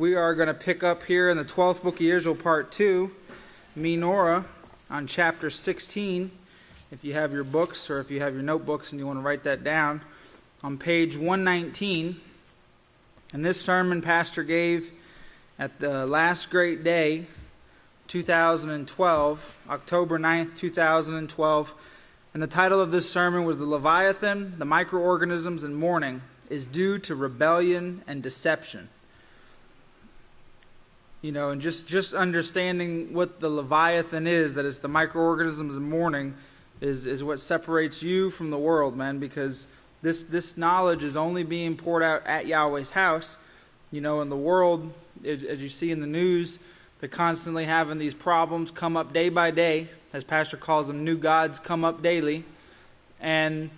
We are going to pick up here in the 12th book of Yisrayl, part 2, Menorah, on chapter 16. If you have your books or if you have your notebooks and you want to write that down, on page 119. And this sermon Pastor gave at the last great day, 2012, October 9th, 2012. And the title of this sermon was The Leviathan, the Microorganisms in Mourning, is Due to Rebellion and Deception. You know, and just understanding what the Leviathan is, that it's the microorganisms in mourning, is what separates you from the world, man, because this knowledge is only being poured out at Yahweh's house. You know, in the world, as you see in the news, they're constantly having these problems come up day by day. As Pastor calls them, new gods come up daily. And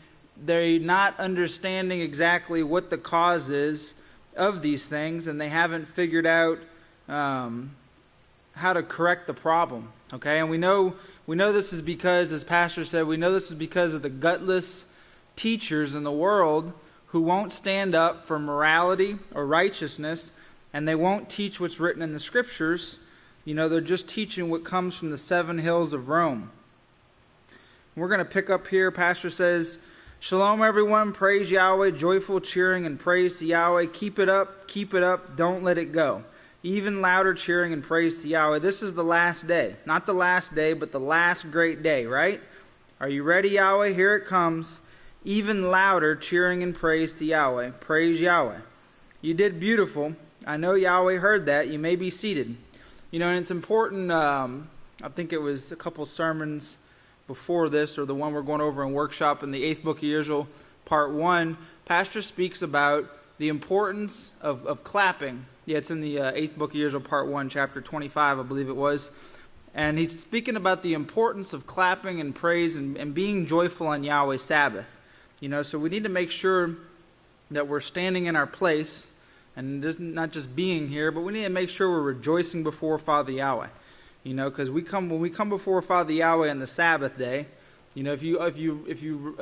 they're not understanding exactly what the cause is of these things, and they haven't figured out how to correct the problem. Okay, and we know this is because, as Pastor said, we know this is because of the gutless teachers in the world who won't stand up for morality or righteousness, and they won't teach what's written in the Scriptures. You know, they're just teaching what comes from the 7 hills of Rome. We're going to pick up here. Pastor says, Shalom, everyone. Praise Yahweh. Joyful cheering and praise to Yahweh. Keep it up. Keep it up. Don't let it go. Even louder cheering and praise to Yahweh. This is the last day. Not the last day, but the last great day, right? Are you ready, Yahweh? Here it comes. Even louder cheering and praise to Yahweh. Praise Yahweh. You did beautiful. I know Yahweh heard that. You may be seated. You know, and it's important. I think it was a couple sermons before this, or the one we're going over in workshop in the 8th book of Yisrayl, part 1. Pastor speaks about the importance of clapping. Yeah, it's in the 8th book of Yisrayl, part 1, chapter 25, I believe it was. And he's speaking about the importance of clapping and praise and being joyful on Yahweh's Sabbath. You know, so we need to make sure that we're standing in our place and not just being here, but we need to make sure we're rejoicing before Father Yahweh. You know, because when we come before Father Yahweh on the Sabbath day, you know, if you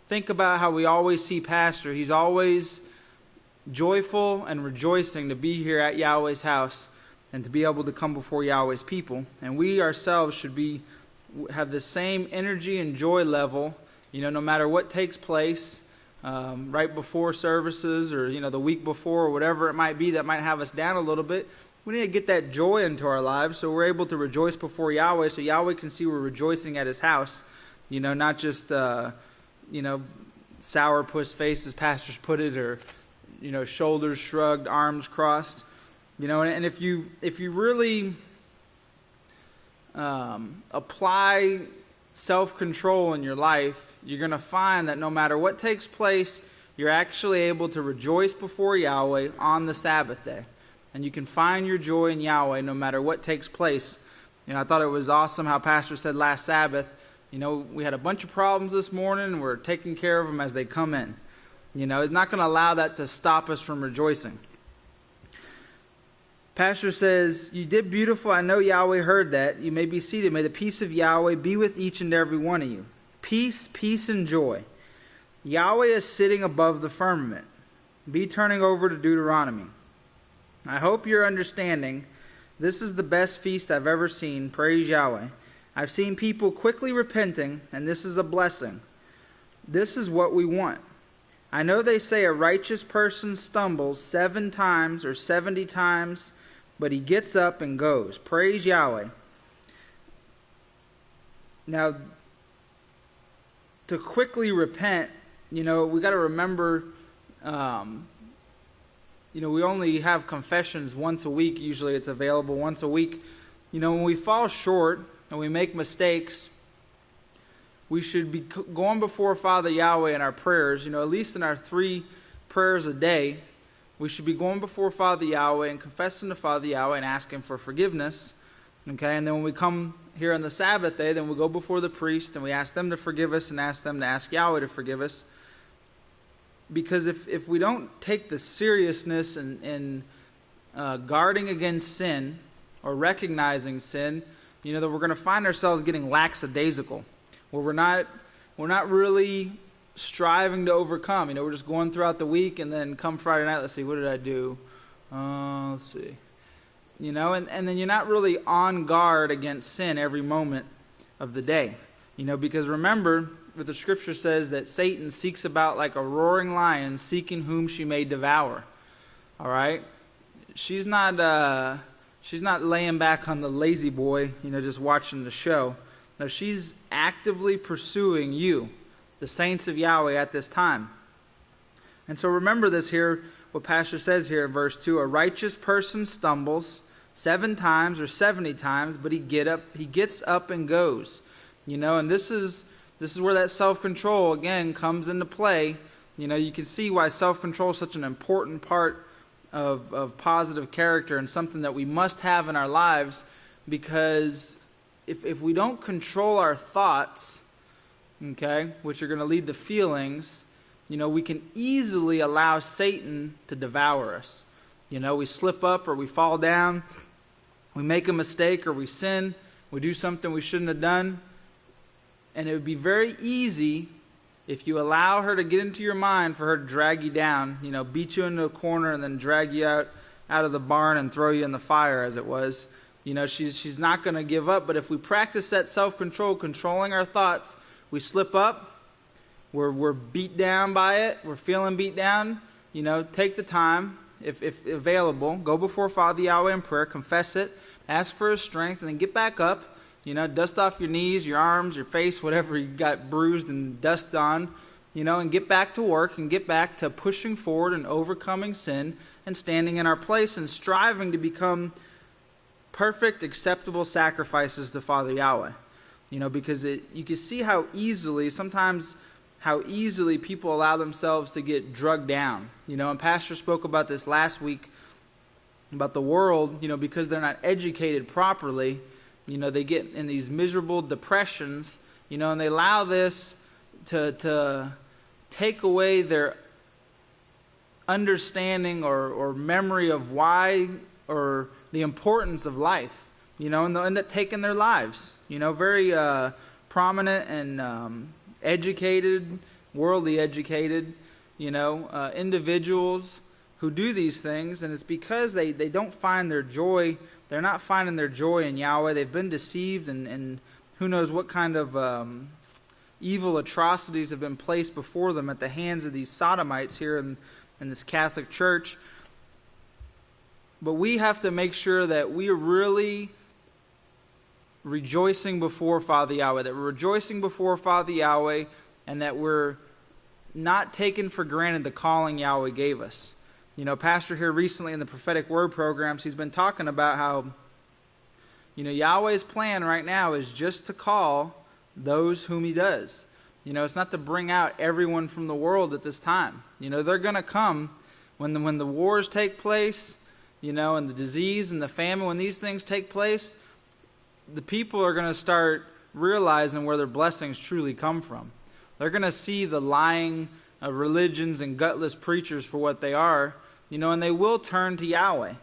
think about how we always see Pastor, he's always joyful and rejoicing to be here at Yahweh's house and to be able to come before Yahweh's people. And we ourselves should have the same energy and joy level, you know, no matter what takes place right before services or, you know, the week before or whatever it might be that might have us down a little bit. We need to get that joy into our lives so we're able to rejoice before Yahweh, so Yahweh can see we're rejoicing at his house. You know, not just, you know, sourpuss face, as pastors put it, or, you know, shoulders shrugged, arms crossed. You know, and if you really apply self-control in your life, you're going to find that no matter what takes place, you're actually able to rejoice before Yahweh on the Sabbath day. And you can find your joy in Yahweh no matter what takes place. You know, I thought it was awesome how Pastor said last Sabbath, you know, we had a bunch of problems this morning and we're taking care of them as they come in. You know, it's not going to allow that to stop us from rejoicing. Pastor says, you did beautiful. I know Yahweh heard that. You may be seated. May the peace of Yahweh be with each and every one of you. Peace, peace, and joy. Yahweh is sitting above the firmament. Be turning over to Deuteronomy. I hope you're understanding. This is the best feast I've ever seen. Praise Yahweh. I've seen people quickly repenting, and this is a blessing. This is what we want. I know they say a righteous person stumbles 7 times or 70 times, but he gets up and goes. Praise Yahweh. Now, to quickly repent, you know, we got to remember, you know, we only have confessions once a week. Usually it's available once a week. You know, when we fall short and we make mistakes, we should be going before Father Yahweh in our prayers. You know, at least in our 3 prayers a day, we should be going before Father Yahweh and confessing to Father Yahweh and asking for forgiveness. Okay, and then when we come here on the Sabbath day, then we go before the priest and we ask them to forgive us and ask them to ask Yahweh to forgive us. Because if we don't take the seriousness in guarding against sin or recognizing sin, you know, that we're going to find ourselves getting lackadaisical, where we're not really striving to overcome. You know, we're just going throughout the week, and then come Friday night, let's see, what did I do? Let's see. And then you're not really on guard against sin every moment of the day. Because remember what the scripture says, that Satan seeks about like a roaring lion, seeking whom she may devour. All right? She's not laying back on the lazy boy, just watching the show. No, she's actively pursuing you, the saints of Yahweh, at this time. And so remember this here, what Pastor says here in verse 2, a righteous person stumbles 7 times or 70 times, but he gets up and goes. And this is where that self-control again comes into play. You can see why self-control is such an important part of positive character and something that we must have in our lives, because if we don't control our thoughts, okay, which are going to lead to feelings, we can easily allow Satan to devour us. We slip up or we fall down, we make a mistake or we sin, we do something we shouldn't have done, and it would be very easy if you allow her to get into your mind for her to drag you down, beat you into a corner and then drag you out of the barn and throw you in the fire, as it was. She's not going to give up. But if we practice that self-control, controlling our thoughts, we slip up, we're beat down by it, we're feeling beat down, take the time, if available, go before Father Yahweh in prayer, confess it, ask for His strength, and then get back up. Dust off your knees, your arms, your face, whatever you got bruised and dust on, and get back to work and get back to pushing forward and overcoming sin and standing in our place and striving to become perfect, acceptable sacrifices to Father Yahweh. Because you can see how easily people allow themselves to get drugged down. And Pastor spoke about this last week, about the world, because they're not educated properly. They get in these miserable depressions, and they allow this to take away their understanding or memory of why or the importance of life, and they'll end up taking their lives. Very prominent and educated, worldly educated, individuals who do these things, and it's because they don't find their joy. They're not finding their joy in Yahweh. They've been deceived, and who knows what kind of evil atrocities have been placed before them at the hands of these sodomites here in this Catholic Church. But we have to make sure that we are really rejoicing before Father Yahweh, that we're rejoicing before Father Yahweh, and that we're not taking for granted the calling Yahweh gave us. Pastor here recently in the prophetic word programs, he's been talking about how, Yahweh's plan right now is just to call those whom He does. It's not to bring out everyone from the world at this time. They're going to come when the wars take place, and the disease and the famine, when these things take place, the people are going to start realizing where their blessings truly come from. They're going to see the lying religions and gutless preachers for what they are, and they will turn to Yahweh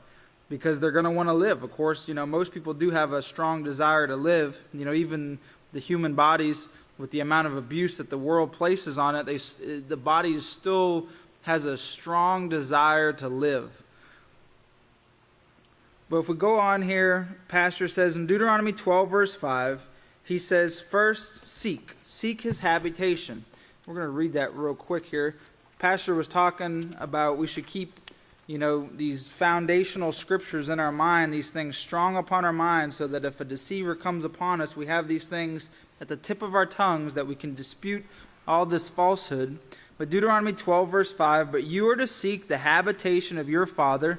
because they're going to want to live. Of course, most people do have a strong desire to live. Even the human bodies, with the amount of abuse that the world places on it, the body still has a strong desire to live. But if we go on here, Pastor says in Deuteronomy 12, verse 5, he says, first seek His habitation. We're going to read that real quick here. Pastor was talking about we should keep these foundational scriptures in our mind, these things strong upon our minds, so that if a deceiver comes upon us, we have these things at the tip of our tongues that we can dispute all this falsehood. But Deuteronomy 12, verse 5, but you are to seek the habitation of your father,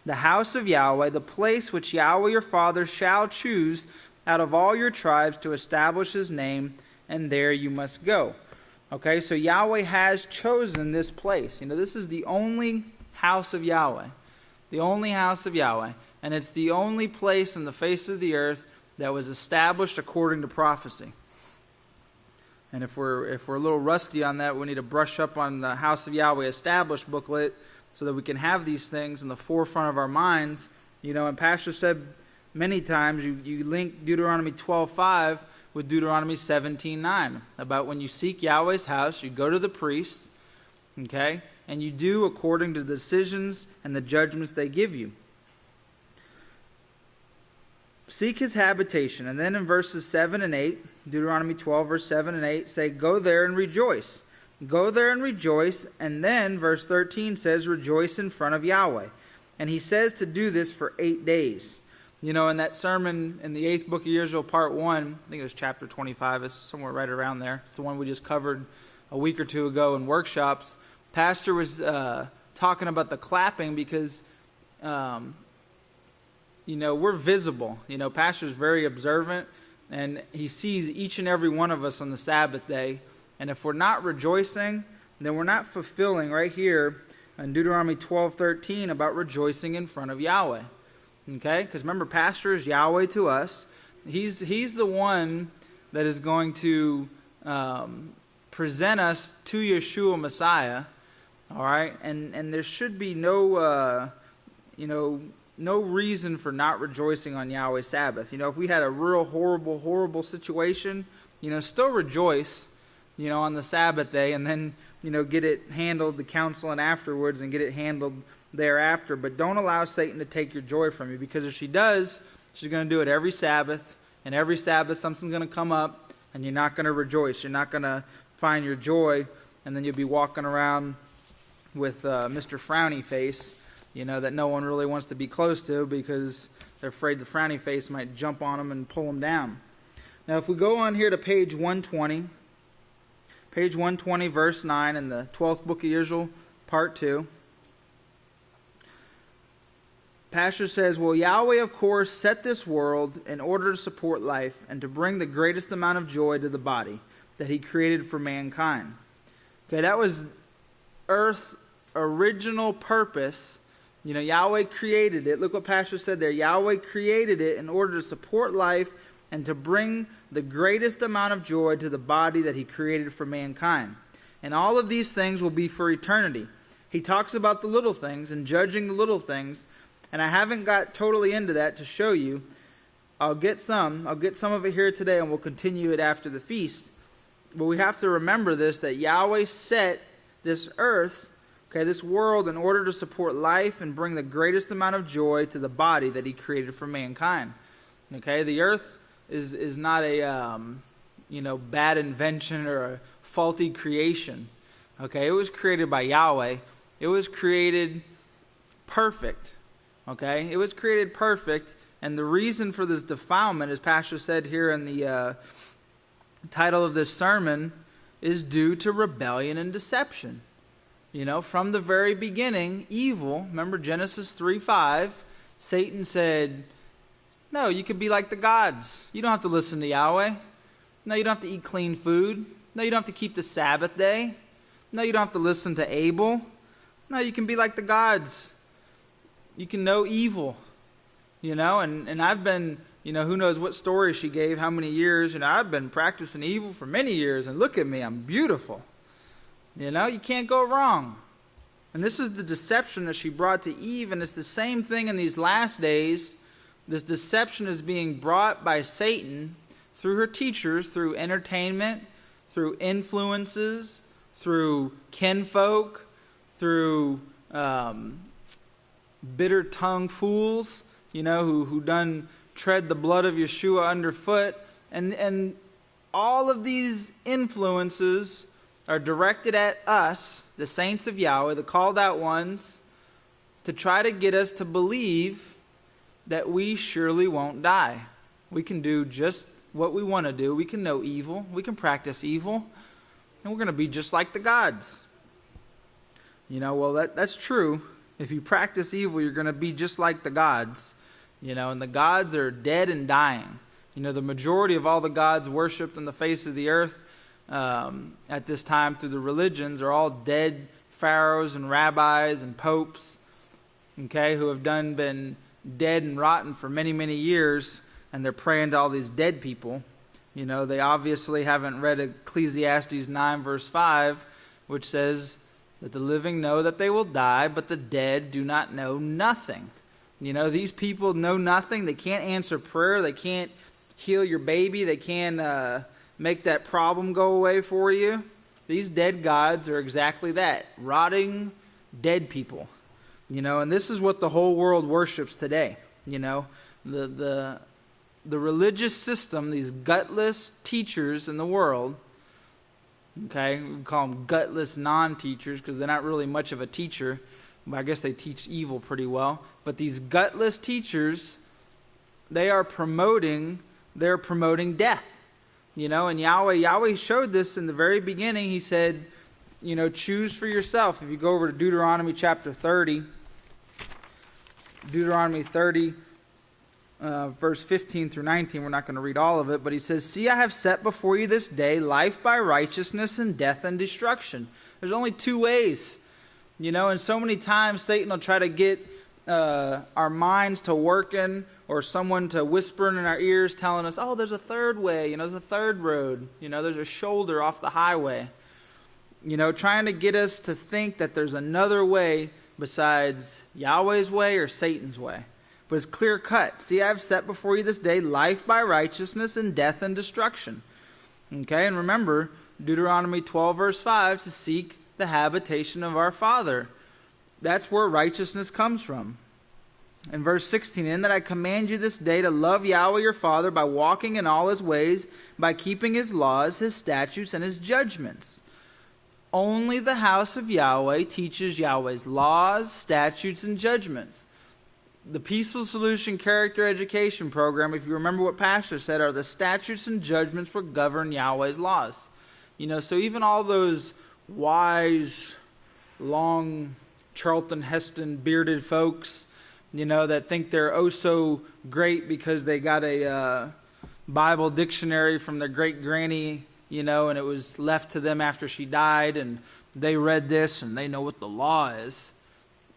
the house of Yahweh, the place which Yahweh your father shall choose out of all your tribes to establish His name, and there you must go. Okay, so Yahweh has chosen this place. This is the only house of Yahweh. The only house of Yahweh. And it's the only place in the face of the earth that was established according to prophecy. And if we're a little rusty on that, we need to brush up on the House of Yahweh Established booklet so that we can have these things in the forefront of our minds. And Pastor said many times you link Deuteronomy 12:5 with Deuteronomy 17:9 about when you seek Yahweh's house, you go to the priests, okay, and you do according to the decisions and the judgments they give you. Seek his habitation. And then in verses 7 and 8, Deuteronomy 12, verse 7 and 8, say, go there and rejoice. Go there and rejoice. And then verse 13 says, rejoice in front of Yahweh. And he says to do this for 8 days. You know, in that sermon in the 8th book of Yisrayl, part 1, I think it was chapter 25, it's somewhere right around there. It's the one we just covered a week or two ago in workshops. Pastor was talking about the clapping because, you know, we're visible. You know, Pastor's very observant, and he sees each and every one of us on the Sabbath day. And if we're not rejoicing, then we're not fulfilling right here in Deuteronomy 12:13 about rejoicing in front of Yahweh. Okay? Because remember, Pastor is Yahweh to us. He's the one that is going to present us to Yeshua Messiah. All right? And there should be no, no reason for not rejoicing on Yahweh's Sabbath. You know, if we had a real horrible situation, you know, still rejoice, you know, on the Sabbath day, and then, you know, get it handled, the counseling afterwards, and get it handled thereafter. But don't allow Satan to take your joy from you, because if she does, she's going to do it every Sabbath, and every Sabbath something's going to come up, and you're not going to rejoice. You're not going to find your joy, and then you'll be walking around with Mr. Frowny Face, you know, that no one really wants to be close to because they're afraid the frowny face might jump on them and pull them down. Now, if we go on here to page 120, verse 9 in the 12th book of Yisrayl, part 2, Pastor says, well, Yahweh, of course, set this world in order to support life and to bring the greatest amount of joy to the body that he created for mankind. Okay, that was Earth's original purpose. You know, Yahweh created it. Look what Pastor said there. Yahweh created it in order to support life and to bring the greatest amount of joy to the body that he created for mankind. And all of these things will be for eternity. He talks about the little things and judging the little things. And I haven't got totally into that to show you. I'll get some of it here today, and we'll continue it after the feast. But we have to remember this, that Yahweh set this earth, okay, this world, in order to support life and bring the greatest amount of joy to the body that he created for mankind. Okay, the earth is not a bad invention or a faulty creation. Okay, it was created by Yahweh. It was created perfect. Okay, it was created perfect, and the reason for this defilement, as Pastor said here in the title of this sermon, is due to rebellion and deception. You know, from the very beginning, evil, remember Genesis 3:5, Satan said, no, you could be like the gods. You don't have to listen to Yahweh. No, you don't have to eat clean food. No, you don't have to keep the Sabbath day. No, you don't have to listen to Abel. No, you can be like the gods. You can know evil, you know, and I've been, you know, who knows what story she gave, how many years, you know, I've been practicing evil for many years, and look at me, I'm beautiful. You know, you can't go wrong. And this is the deception that she brought to Eve, and it's the same thing in these last days. This deception is being brought by Satan through her teachers, through entertainment, through influences, through kinfolk, through bitter-tongued fools, you know, who done tread the blood of Yeshua underfoot. And all of these influences are directed at us, the saints of Yahweh, the called out ones, to try to get us to believe that we surely won't die. We can do just what we want to do. We can know evil. We can practice evil. And we're going to be just like the gods. You know, well, that's true. If you practice evil, you're going to be just like the gods. You know, and the gods are dead and dying. You know, the majority of all the gods worshipped on the face of the earth at this time through the religions are all dead pharaohs and rabbis and popes, okay, who have been dead and rotten for many, many years, and they're praying to all these dead people. You know, they obviously haven't read Ecclesiastes 9 verse 5, which says that the living know that they will die, but the dead do not know nothing. You know, these people know nothing. They can't answer prayer. They can't heal your baby. They can't make that problem go away for you. These dead gods are exactly that, rotting dead people. And this is what the whole world worships today. The religious system, these gutless teachers in the world, okay, we call them gutless non-teachers because they're not really much of a teacher. But I guess they teach evil pretty well. But these gutless teachers, they're promoting death. And Yahweh showed this in the very beginning. He said, choose for yourself. If you go over to Deuteronomy chapter 30, verse 15 through 19, we're not going to read all of it, but he says, see, I have set before you this day life by righteousness and death and destruction. There's only two ways. And so many times Satan will try to get our minds to working, or someone to whispering in our ears telling us, oh, there's a third way, there's a third road, there's a shoulder off the highway. Trying to get us to think that there's another way besides Yahweh's way or Satan's way. But it's clear cut. See, I have set before you this day life by righteousness and death and destruction. Okay, and remember, Deuteronomy 12 verse 5, to seek the habitation of our Father. That's where righteousness comes from. In verse 16, in that I command you this day to love Yahweh your Father by walking in all his ways, by keeping his laws, his statutes, and his judgments. Only the house of Yahweh teaches Yahweh's laws, statutes, and judgments. The Peaceful Solution Character Education Program, if you remember what Pastor said, are the statutes and judgments that govern Yahweh's laws. So even all those wise, long, Charlton Heston bearded folks, that think they're oh so great because they got a Bible dictionary from their great granny, and it was left to them after she died, and they read this and they know what the law is.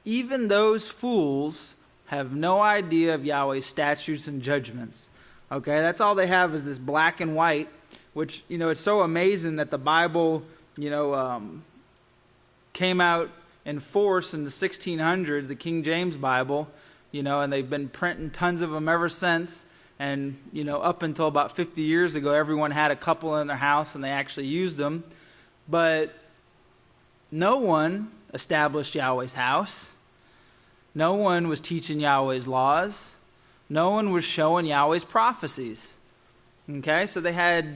Even those fools have no idea of Yahweh's statutes and judgments. Okay, that's all they have is this black and white, which, it's so amazing that the Bible, came out in force in the 1600s, the King James Bible, and they've been printing tons of them ever since. And, up until about 50 years ago, everyone had a couple in their house and they actually used them. But no one established Yahweh's house. No one was teaching Yahweh's laws. No one was showing Yahweh's prophecies. Okay, so they had,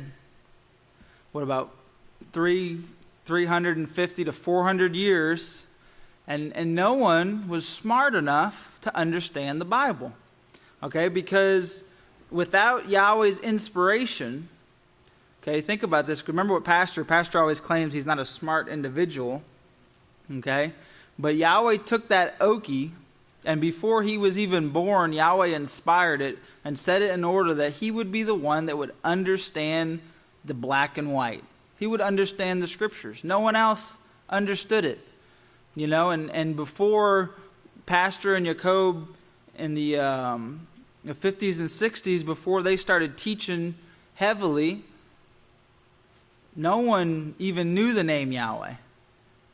about 350 to 400 years, and no one was smart enough to understand the Bible. Okay, because without Yahweh's inspiration, okay, think about this. Remember what Pastor always claims he's not a smart individual. Okay, but Yahweh took that okie, and before he was even born, Yahweh inspired it and set it in order that he would be the one that would understand the black and white. He would understand the scriptures. No one else understood it. And before Pastor and Jacob in the 50s and 60s, before they started teaching heavily, no one even knew the name Yahweh.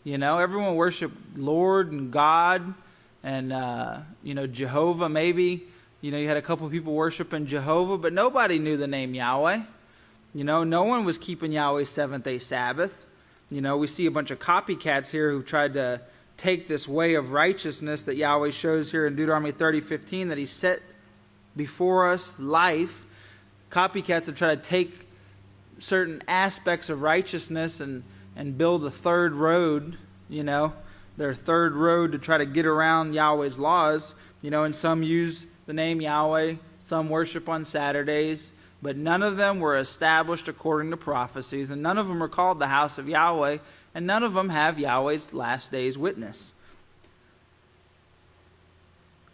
Everyone worshiped Lord and God and, Jehovah maybe. You had a couple people worshiping Jehovah, but nobody knew the name Yahweh. No one was keeping Yahweh's seventh-day Sabbath. We see a bunch of copycats here who tried to take this way of righteousness that Yahweh shows here in Deuteronomy 30:15, that he set before us life. Copycats have tried to take certain aspects of righteousness and build a third road, their third road to try to get around Yahweh's laws. And some use the name Yahweh, some worship on Saturdays, but none of them were established according to prophecies, and none of them are called the House of Yahweh, and none of them have Yahweh's last day's witness.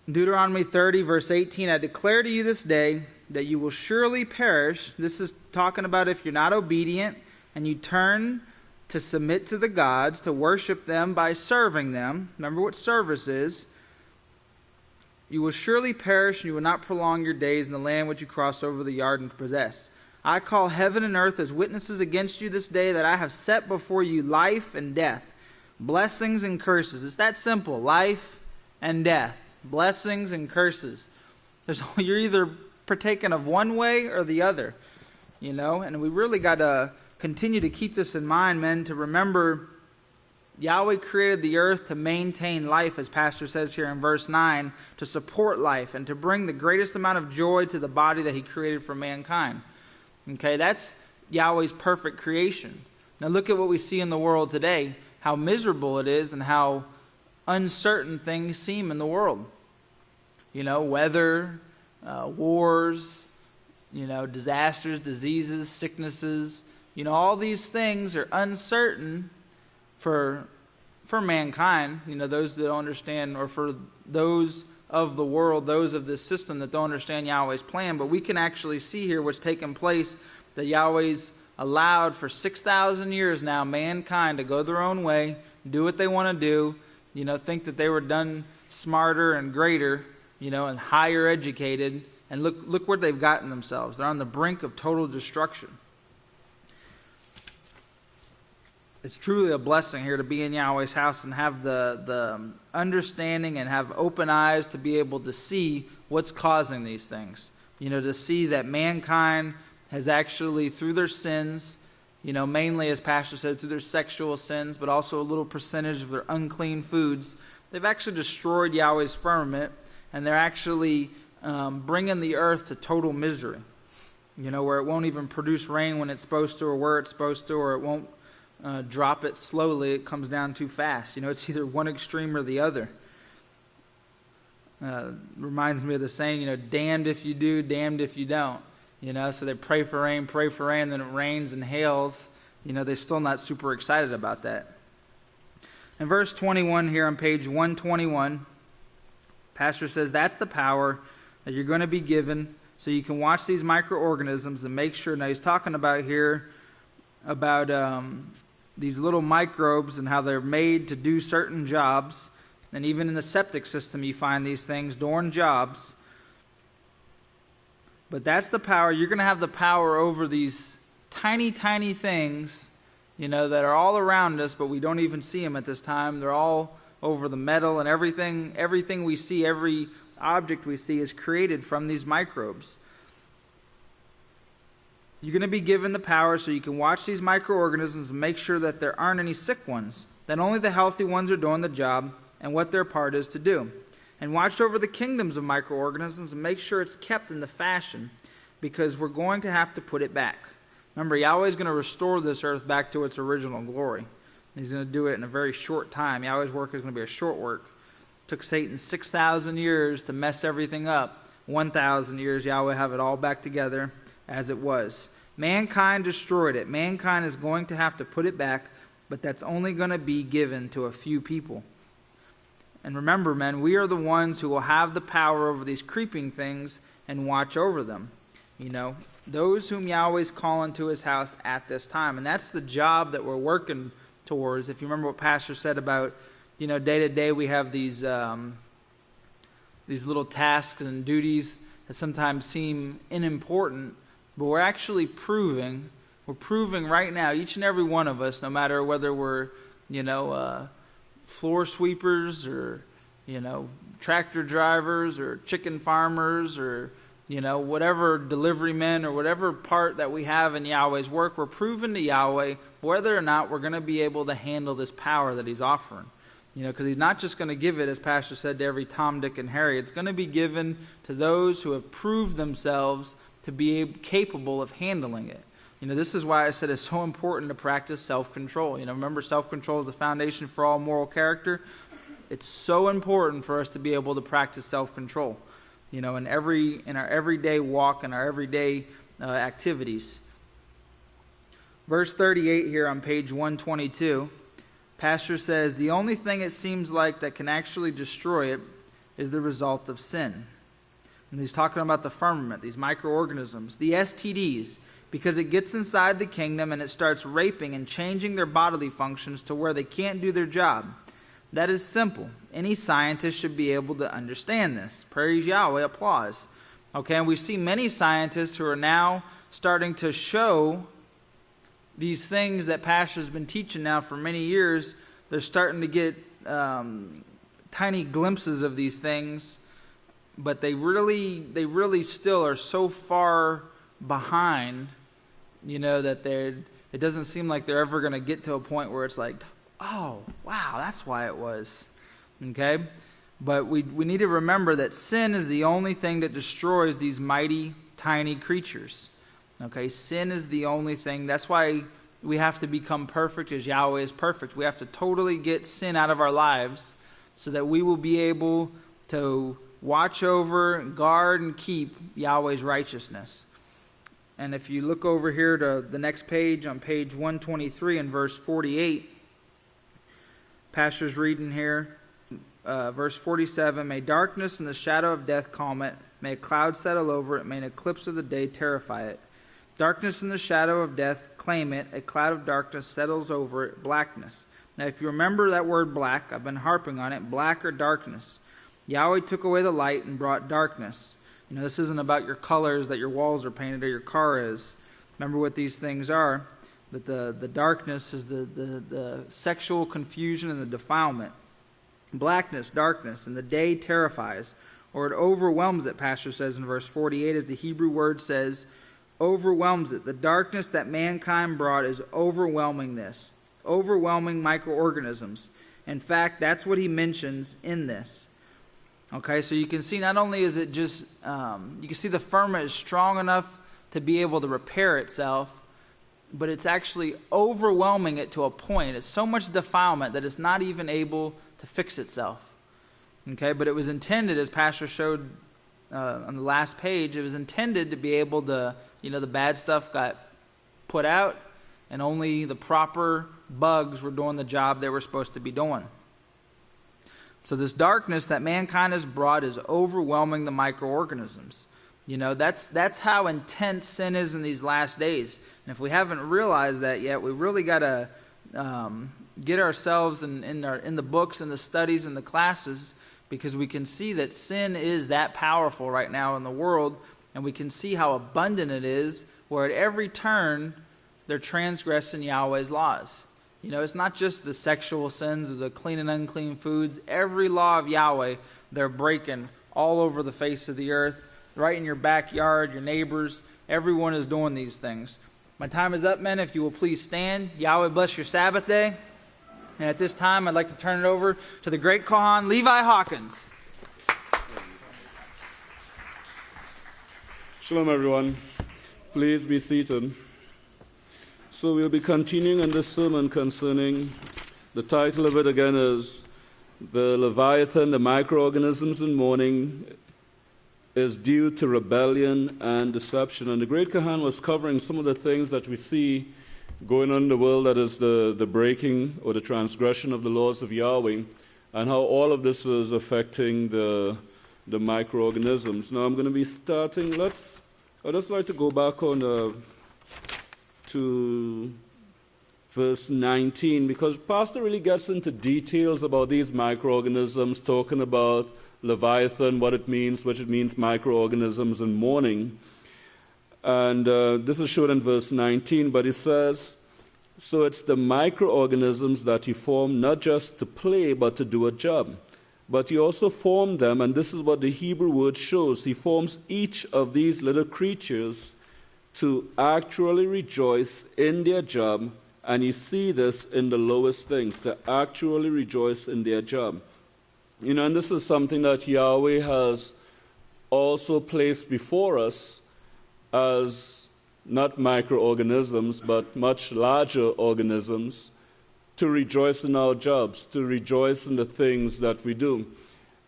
Deuteronomy 30, verse 18, I declare to you this day that you will surely perish. This is talking about if you're not obedient and you turn to submit to the gods, to worship them by serving them. Remember what service is. You will surely perish, and you will not prolong your days in the land which you cross over the Jordan to possess. I call heaven and earth as witnesses against you this day that I have set before you life and death, blessings and curses. It's that simple, life and death, blessings and curses. You're either partaking of one way or the other, and we really got to continue to keep this in mind, men, to remember Yahweh created the earth to maintain life, as Pastor says here in verse 9, to support life and to bring the greatest amount of joy to the body that he created for mankind. Okay, that's Yahweh's perfect creation. Now look at what we see in the world today, how miserable it is and how uncertain things seem in the world. Weather, wars, disasters, diseases, sicknesses, all these things are uncertain for mankind, those that don't understand, or for those of the world, those of this system that don't understand Yahweh's plan. But we can actually see here what's taken place, that Yahweh's allowed for 6,000 years now mankind to go their own way, do what they want to do, think that they were done smarter and greater, and higher educated. And look where they've gotten themselves. They're on the brink of total destruction. It's truly a blessing here to be in Yahweh's house and have the understanding and have open eyes to be able to see what's causing these things. To see that mankind has actually, through their sins, mainly, as Pastor said, through their sexual sins, but also a little percentage of their unclean foods, they've actually destroyed Yahweh's firmament, and they're actually bringing the earth to total misery. Where it won't even produce rain when it's supposed to, or where it's supposed to, or it won't drop it slowly. It comes down too fast. It's either one extreme or the other. Reminds me of the saying, damned if you do, damned if you don't. So they pray for rain, and then it rains and hails. They're still not super excited about that. In verse 21 here on page 121, Pastor says that's the power that you're going to be given so you can watch these microorganisms and make sure. Now he's talking about here about these little microbes and how they're made to do certain jobs. And even in the septic system you find these things doing jobs. But that's the power. You're going to have the power over these tiny, tiny things, that are all around us, but we don't even see them at this time. They're all over the metal and everything. Everything we see, every object we see is created from these microbes. You're going to be given the power so you can watch these microorganisms and make sure that there aren't any sick ones, that only the healthy ones are doing the job and what their part is to do. And watch over the kingdoms of microorganisms and make sure it's kept in the fashion, because we're going to have to put it back. Remember, Yahweh's going to restore this earth back to its original glory. He's going to do it in a very short time. Yahweh's work is going to be a short work. It took Satan 6,000 years to mess everything up. 1,000 years, Yahweh have it all back together as it was. Mankind destroyed it. Mankind is going to have to put it back, but that's only going to be given to a few people. And remember, men, we are the ones who will have the power over these creeping things and watch over them. Those whom Yahweh is calling to his house at this time. And that's the job that we're working towards. If you remember what Pastor said about, day to day we have these little tasks and duties that sometimes seem unimportant, but we're actually proving right now, each and every one of us, no matter whether we're, floor sweepers or, tractor drivers or chicken farmers or, whatever delivery men or whatever part that we have in Yahweh's work, we're proving to Yahweh whether or not we're going to be able to handle this power that he's offering. Because he's not just going to give it, as Pastor said, to every Tom, Dick, and Harry. It's going to be given to those who have proved themselves to be capable of handling it. This is why I said it's so important to practice self-control. Remember, self-control is the foundation for all moral character. It's so important for us to be able to practice self-control, in our everyday walk and our everyday activities. Verse 38 here on page 122, Pastor says, the only thing it seems like that can actually destroy it is the result of sin. And he's talking about the firmament, these microorganisms, the STDs, because it gets inside the kingdom and it starts raping and changing their bodily functions to where they can't do their job. That is simple. Any scientist should be able to understand this. Praise Yahweh, applause. Okay, and we see many scientists who are now starting to show these things that Pastor's been teaching now for many years. They're starting to get tiny glimpses of these things, but they really still are so far behind, that it doesn't seem like they're ever going to get to a point where it's like oh, wow, that's why it was. Okay? But we need to remember that sin is the only thing that destroys these mighty, tiny creatures. Okay? Sin is the only thing. That's why we have to become perfect as Yahweh is perfect. We have to totally get sin out of our lives so that we will be able to watch over, guard, and keep Yahweh's righteousness. And if you look over here to the next page, on page 123 in verse 48, Pastor's reading here, verse 47, may darkness and the shadow of death calm it, may a cloud settle over it, may an eclipse of the day terrify it. Darkness and the shadow of death claim it, a cloud of darkness settles over it, blackness. Now if you remember that word black, I've been harping on it, black or darkness. Yahweh took away the light and brought darkness. You know, this isn't about your colors that your walls are painted or your car is. Remember what these things are, that the darkness is the sexual confusion and the defilement. Blackness, darkness, and the day terrifies, or it overwhelms it, Pastor says in verse 48, as the Hebrew word says, overwhelms it. The darkness that mankind brought is overwhelming this, overwhelming microorganisms. In fact, that's what he mentions in this. Okay, so you can see not only is it just, you can see the firmament is strong enough to be able to repair itself, but it's actually overwhelming it to a point. It's so much defilement that it's not even able to fix itself. Okay, but it was intended, as Pastor showed on the last page, it was intended to be able to, the bad stuff got put out, and only the proper bugs were doing the job they were supposed to be doing. So this darkness that mankind has brought is overwhelming the microorganisms. That's how intense sin is in these last days. And if we haven't realized that yet, we really got to get ourselves in the books and the studies and the classes, because we can see that sin is that powerful right now in the world, and we can see how abundant it is, where at every turn they're transgressing Yahweh's laws. It's not just the sexual sins or the clean and unclean foods. Every law of Yahweh, they're breaking all over the face of the earth, right in your backyard, your neighbors. Everyone is doing these things. My time is up, men. If you will please stand. Yahweh bless your Sabbath day. And at this time, I'd like to turn it over to the great Kohan, Levi Hawkins. Shalom, everyone. Please be seated. So we'll be continuing on this sermon concerning, the title of it again is The Leviathan, the Microorganisms in Mourning, is Due to Rebellion and Deception. And the great Kohan was covering some of the things that we see going on in the world, that is the breaking or the transgression of the laws of Yahweh, and how all of this is affecting the microorganisms. Now I'm going to be starting, I'd just like to go back on to verse 19, because Pastor really gets into details about these microorganisms, talking about Leviathan, what it means microorganisms in mourning. And this is shown in verse 19, but it says, so it's the microorganisms that he formed not just to play, but to do a job. But he also formed them, and this is what the Hebrew word shows. He forms each of these little creatures to actually rejoice in their job, and you see this in the lowest things, to actually rejoice in their job. And this is something that Yahweh has also placed before us as not microorganisms, but much larger organisms, to rejoice in our jobs, to rejoice in the things that we do.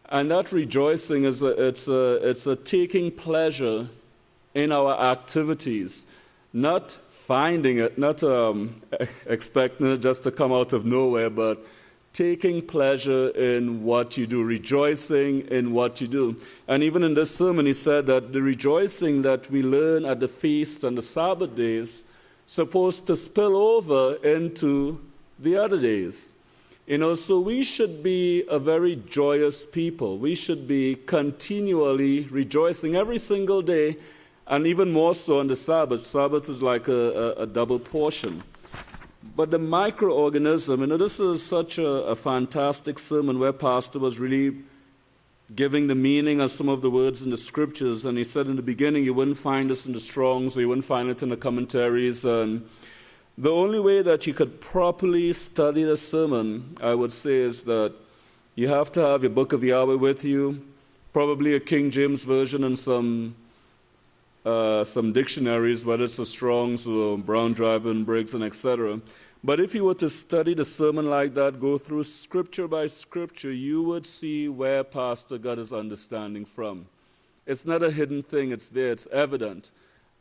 And that rejoicing is it's a taking pleasure in our activities, not finding it, not expecting it just to come out of nowhere, but taking pleasure in what you do, rejoicing in what you do. And even in this sermon, he said that the rejoicing that we learn at the feast and the Sabbath days supposed to spill over into the other days. So we should be a very joyous people. We should be continually rejoicing every single day, and even more so on the Sabbath. Sabbath is like a double portion. But the microorganism, this is such a fantastic sermon where Pastor was really giving the meaning of some of the words in the scriptures. And he said in the beginning you wouldn't find this in the Strongs, or you wouldn't find it in the commentaries. And The only way that you could properly study the sermon, I would say, is that you have to have your book of Yahweh with you, probably a King James version and some dictionaries, whether it's a Strong's or Brown Driver and Briggs and etc. But if you were to study the sermon like that, go through scripture by scripture, you would see where Pastor got his understanding from. It's not a hidden thing, it's there, it's evident.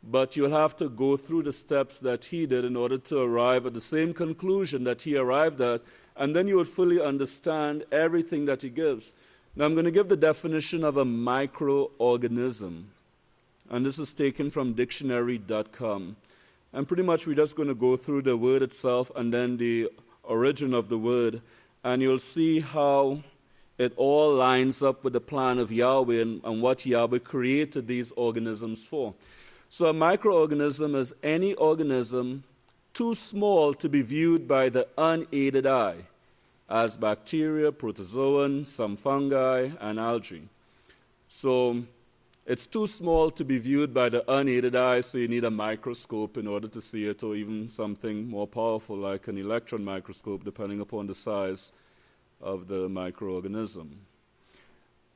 But you'll have to go through the steps that he did in order to arrive at the same conclusion that he arrived at, and then you would fully understand everything that he gives. Now I'm going to give the definition of a microorganism, and this is taken from dictionary.com. And pretty much we're just going to go through the word itself and then the origin of the word, and you'll see how it all lines up with the plan of Yahweh and what Yahweh created these organisms for. So a microorganism is any organism too small to be viewed by the unaided eye, as bacteria, protozoan, some fungi, and algae. So it's too small to be viewed by the unaided eye, so you need a microscope in order to see it, or even something more powerful like an electron microscope, depending upon the size of the microorganism.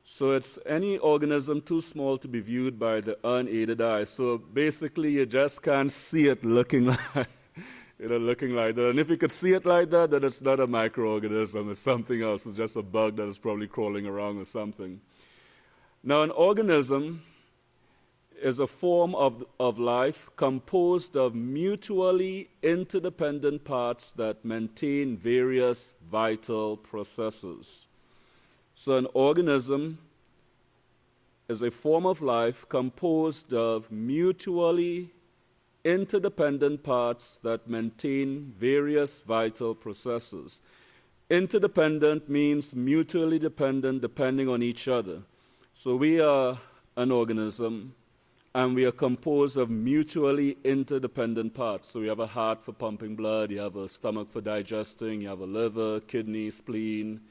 So it's any organism too small to be viewed by the unaided eye. So basically, you just can't see it looking like, looking like that. And if you could see it like that, then it's not a microorganism. It's something else. It's just a bug that is probably crawling around or something. Now, an organism is a form of life composed of mutually interdependent parts that maintain various vital processes. So an organism is a form of life composed of mutually interdependent parts that maintain various vital processes. Interdependent means mutually dependent, depending on each other. So we are an organism, and we are composed of mutually interdependent parts. So we have a heart for pumping blood, you have a stomach for digesting, you have a liver, kidney, spleen,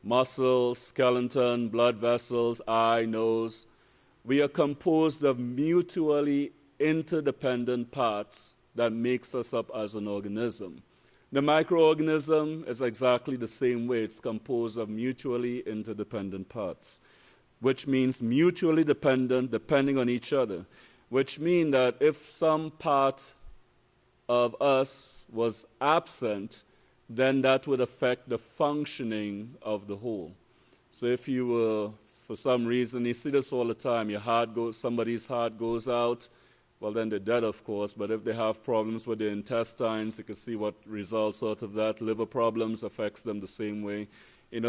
muscles, skeleton, blood vessels, eye, nose. We are composed of mutually interdependent parts that makes us up as an organism. The microorganism is exactly the same way. It's composed of mutually interdependent parts, which means mutually dependent, depending on each other, which means that if some part of us was absent, then that would affect the functioning of the whole. So if you were, for some reason, you see this all the time, somebody's heart goes out, well, then they're dead, of course, but if they have problems with their intestines, you can see what results out of that. Liver problems affects them the same way,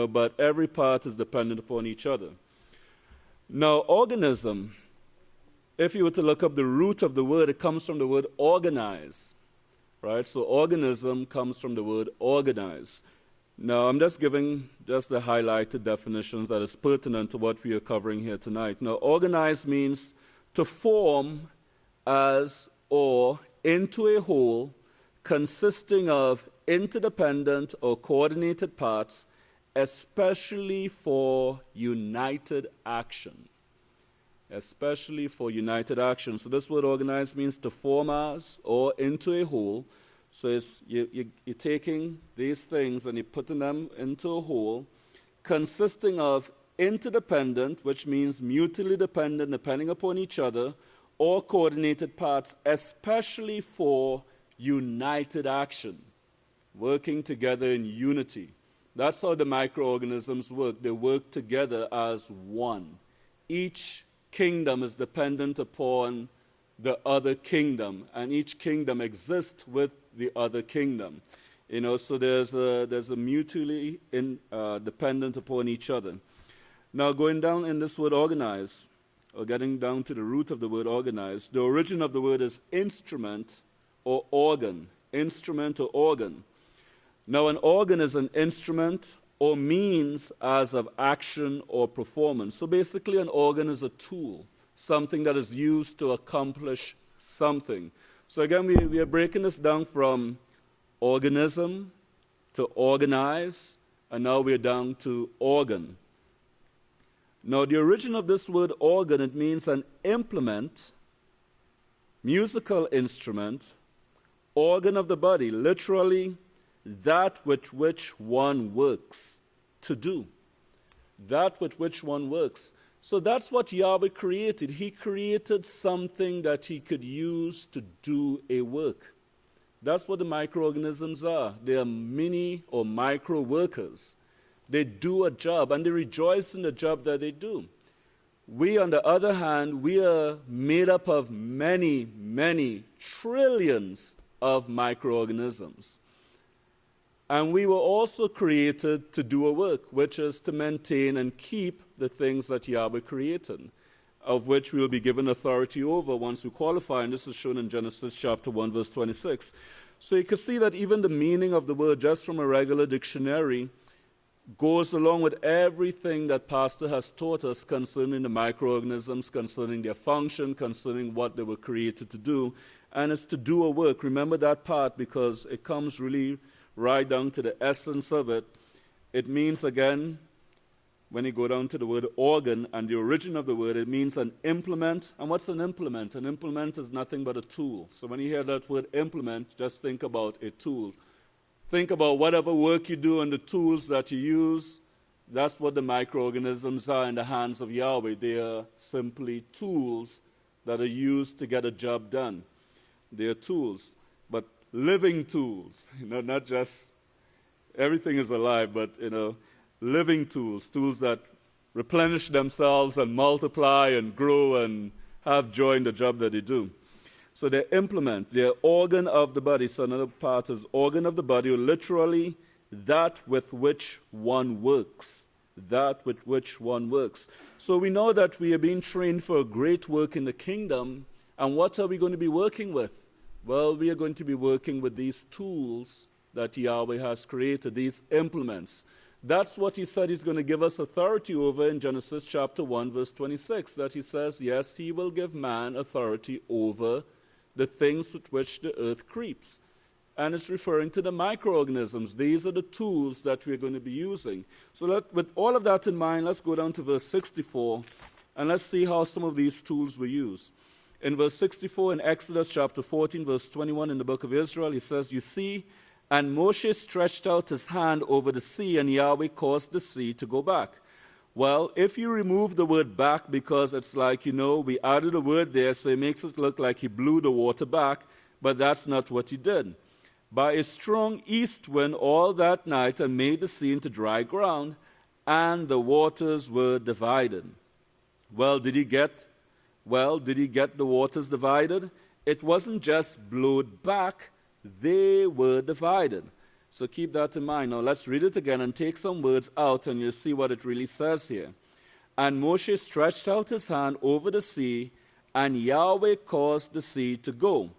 but every part is dependent upon each other. Now, organism, if you were to look up the root of the word, it comes from the word organize. Right? So organism comes from the word organize. Now, I'm just giving the highlighted definitions that is pertinent to what we are covering here tonight. Now, organize means to form as or into a whole consisting of interdependent or coordinated parts, especially for united action. Especially for united action. So this word organize means to form as or into a whole. So you're taking these things and you're putting them into a whole consisting of interdependent, which means mutually dependent, depending upon each other, or coordinated parts, especially for united action, working together in unity. That's how the microorganisms work. They work together as one. Each kingdom is dependent upon the other kingdom, and each kingdom exists with the other kingdom. So there's a mutually dependent upon each other. Now, going down in this word organize, or getting down to the root of the word organize, the origin of the word is instrument or organ. Instrument or organ. Now, an organ is an instrument or means as of action or performance. So basically, an organ is a tool, something that is used to accomplish something. So again, we are breaking this down from organism to organize, and now we're down to organ. Now, the origin of this word organ, it means an implement, musical instrument, organ of the body, literally that with which one works, to do. That with which one works. So that's what Yahweh created. He created something that he could use to do a work. That's what the microorganisms are. They are mini or micro workers. They do a job, and they rejoice in the job that they do. We, on the other hand, we are made up of many, many trillions of microorganisms. And we were also created to do a work, which is to maintain and keep the things that Yahweh created, of which we will be given authority over once we qualify, and this is shown in Genesis chapter 1, verse 26. So you can see that even the meaning of the word, just from a regular dictionary, goes along with everything that Pastor has taught us concerning the microorganisms, concerning their function, concerning what they were created to do, and it's to do a work. Remember that part, because it comes really right down to the essence of it. It means, again, when you go down to the word organ and the origin of the word, it means an implement. And what's an implement? An implement is nothing but a tool. So when you hear that word implement, just think about a tool. Think about whatever work you do and the tools that you use. That's what the microorganisms are in the hands of Yahweh. They are simply tools that are used to get a job done. They are tools, but living tools. Not just everything is alive, but living tools, tools that replenish themselves and multiply and grow and have joy in the job that they do. So they implement, they're organ of the body. So another part is organ of the body, or literally that with which one works. That with which one works. So we know that we are being trained for a great work in the kingdom. And what are we going to be working with? Well, we are going to be working with these tools that Yahweh has created, these implements. That's what he said he's going to give us authority over in Genesis chapter 1, verse 26, that he says, yes, he will give man authority over the things with which the earth creeps. And it's referring to the microorganisms. These are the tools that we're going to be using. So with all of that in mind, let's go down to verse 64, and let's see how some of these tools were used. In verse 64 in Exodus chapter 14, verse 21 in the book of Israel, he says, you see, and Moshe stretched out his hand over the sea, and Yahweh caused the sea to go back. Well, if you remove the word back, because it's like, we added a word there, so it makes it look like he blew the water back, but that's not what he did. By a strong east wind all that night, and made the sea into dry ground, and the waters were divided. Well, did he get the waters divided? It wasn't just blowed back, they were divided. So keep that in mind. Now let's read it again and take some words out, and you'll see what it really says here. And Moshe stretched out his hand over the sea, and Yahweh caused the sea to go.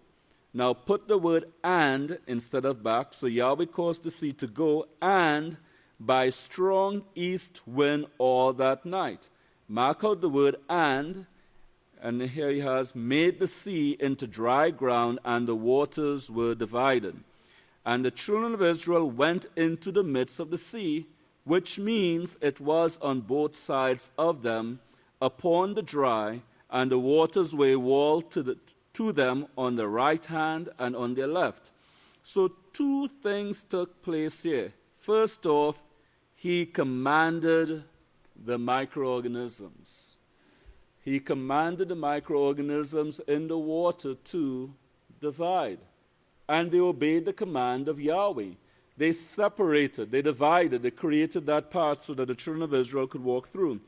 Now put the word and instead of back. So Yahweh caused the sea to go, and by strong east wind all that night. Mark out the word and here he has made the sea into dry ground, and the waters were divided. And the children of Israel went into the midst of the sea, which means it was on both sides of them, upon the dry, and the waters were a wall to them on the right hand and on their left. So two things took place here. First off, he commanded the microorganisms. He commanded the microorganisms in the water to divide. And they obeyed the command of Yahweh. They separated, they divided, they created that path so that the children of Israel could walk through.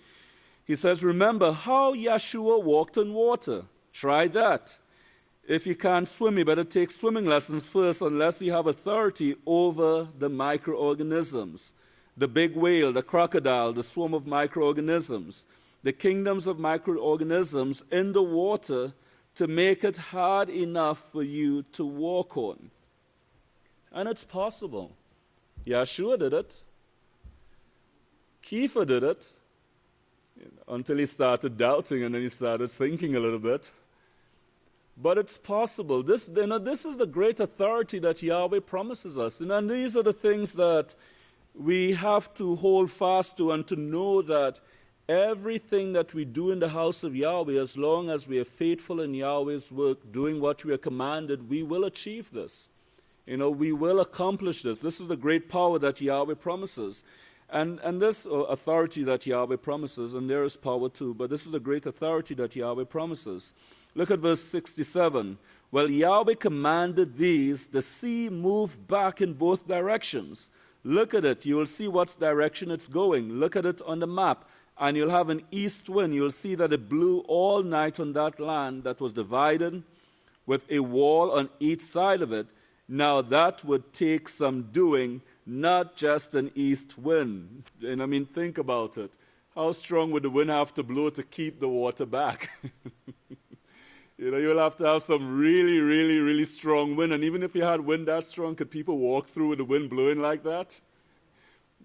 He says, remember how Yeshua walked on water. Try that. If you can't swim, you better take swimming lessons first, unless you have authority over the microorganisms. The big whale, the crocodile, the swarm of microorganisms, the kingdoms of microorganisms in the water, to make it hard enough for you to walk on. And it's possible. Yeshua did it. Kiefer did it, until he started doubting, and then he started thinking a little bit. But it's possible. This is the great authority that Yahweh promises us. And these are the things that we have to hold fast to, and to know that everything that we do in the house of Yahweh, as long as we are faithful in Yahweh's work, doing what we are commanded, we will achieve this. We will accomplish this. This is the great power that Yahweh promises. And this authority that Yahweh promises, and there is power too, but this is the great authority that Yahweh promises. Look at verse 67. Well, Yahweh commanded these, the sea moved back in both directions. Look at it. You will see what direction it's going. Look at it on the map. And you'll have an east wind. You'll see that it blew all night on that land that was divided with a wall on each side of it. Now that would take some doing, not just an east wind. And think about it. How strong would the wind have to blow to keep the water back? You'll have to have some really, really, really strong wind. And even if you had wind that strong, could people walk through with the wind blowing like that?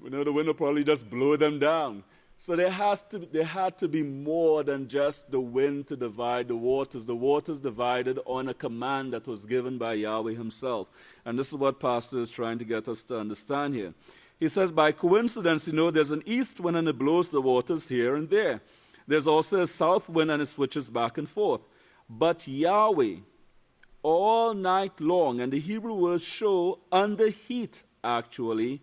The wind will probably just blow them down. So there had to be more than just the wind to divide the waters. The waters divided on a command that was given by Yahweh himself. And this is what Pastor is trying to get us to understand here. He says, by coincidence, there's an east wind and it blows the waters here and there. There's also a south wind and it switches back and forth. But Yahweh, all night long, and the Hebrew words show under heat, actually,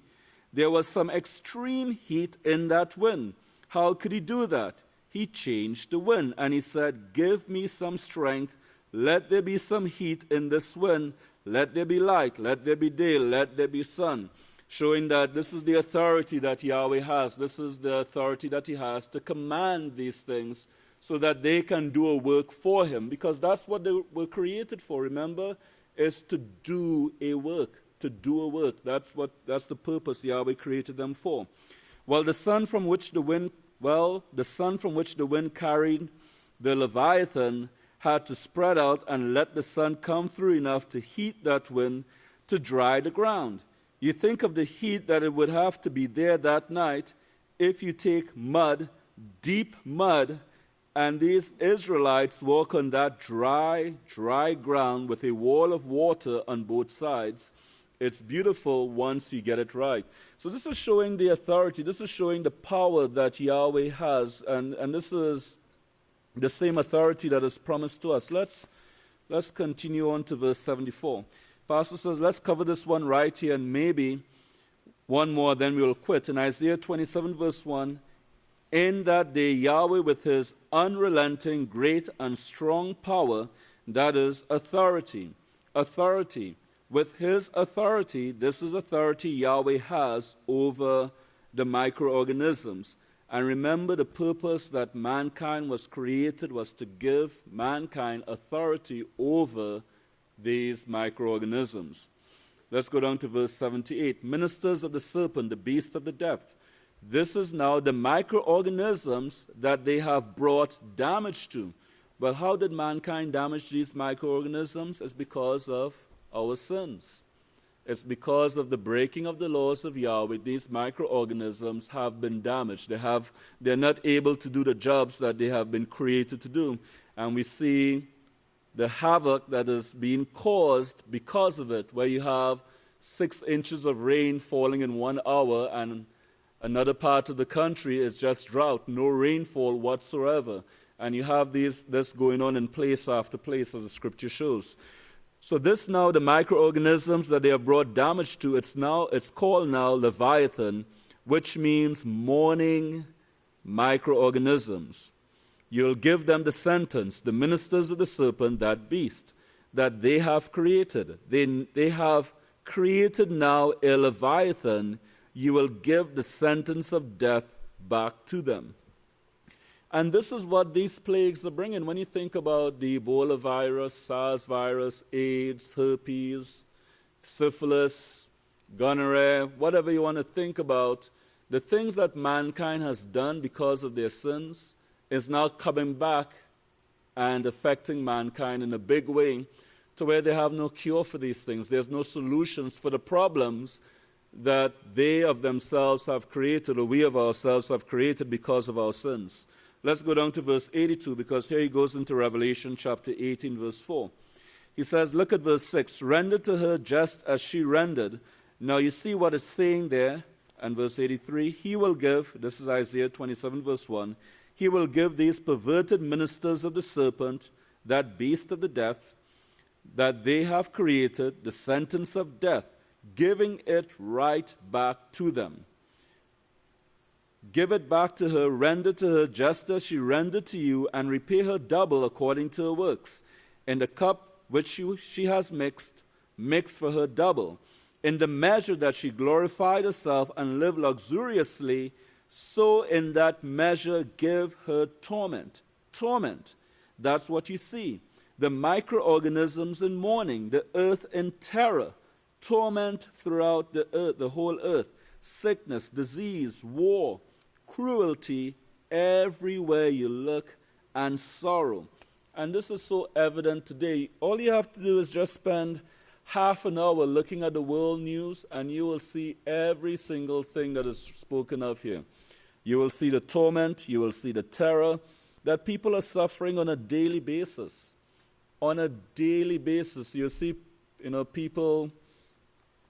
there was some extreme heat in that wind. How could he do that? He changed the wind, and he said, give me some strength, let there be some heat in this wind, let there be light, let there be day, let there be sun. Showing that this is the authority that Yahweh has. This is the authority that he has to command these things so that they can do a work for him, because that's what they were created for, remember, is to do a work, to do a work. That's the purpose Yahweh created them for. Well, the sun from which the wind carried the Leviathan had to spread out and let the sun come through enough to heat that wind to dry the ground. You think of the heat that it would have to be there that night if you take mud, deep mud, and these Israelites walk on that dry ground with a wall of water on both sides. It's beautiful once you get it right. So this is showing the authority. This is showing the power that Yahweh has. And this is the same authority that is promised to us. Let's continue on to verse 74. Pastor says, let's cover this one right here and maybe one more, then we'll quit. In Isaiah 27, verse 1, in that day Yahweh with his unrelenting, great and strong power, that is authority. With his authority, this is authority Yahweh has over the microorganisms. And remember, the purpose that mankind was created was to give mankind authority over these microorganisms. Let's go down to verse 78. Ministers of the serpent, the beast of the depth. This is now the microorganisms that they have brought damage to. Well, how did mankind damage these microorganisms? It's because of our sins. It's because of the breaking of the laws of Yahweh. These microorganisms have been damaged. They're not able to do the jobs that they have been created to do. And we see the havoc that is being caused because of it, where you have 6 inches of rain falling in 1 hour and another part of the country is just drought, no rainfall whatsoever. And you have this going on in place after place, as the scripture shows. So this now, the microorganisms that they have brought damage to, it's called now Leviathan, which means mourning microorganisms. You'll give them the sentence, the ministers of the serpent, that beast, that they have created. They have created now a Leviathan. You will give the sentence of death back to them. And this is what these plagues are bringing. When you think about the Ebola virus, SARS virus, AIDS, herpes, syphilis, gonorrhea, whatever you want to think about, the things that mankind has done because of their sins is now coming back and affecting mankind in a big way to where they have no cure for these things. There's no solutions for the problems that they of themselves have created, or we of ourselves have created because of our sins. Let's go down to verse 82, because here he goes into Revelation chapter 18, verse 4. He says, look at verse 6, render to her just as she rendered. Now you see what it's saying there, and verse 83, he will give, this is Isaiah 27, verse 1, he will give these perverted ministers of the serpent, that beast of the depth, that they have created the sentence of death, giving it right back to them. Give it back to her, render to her just as she rendered to you, and repay her double according to her works. In the cup which she has mixed, mix for her double. In the measure that she glorified herself and lived luxuriously, so in that measure give her torment. Torment. That's what you see. The microorganisms in mourning, the earth in terror, torment throughout the earth, the whole earth, sickness, disease, war, cruelty, everywhere you look, and sorrow. And this is so evident today. All you have to do is just spend half an hour looking at the world news, and you will see every single thing that is spoken of here. You will see the torment, you will see the terror that people are suffering on a daily basis. On a daily basis, you'll see, people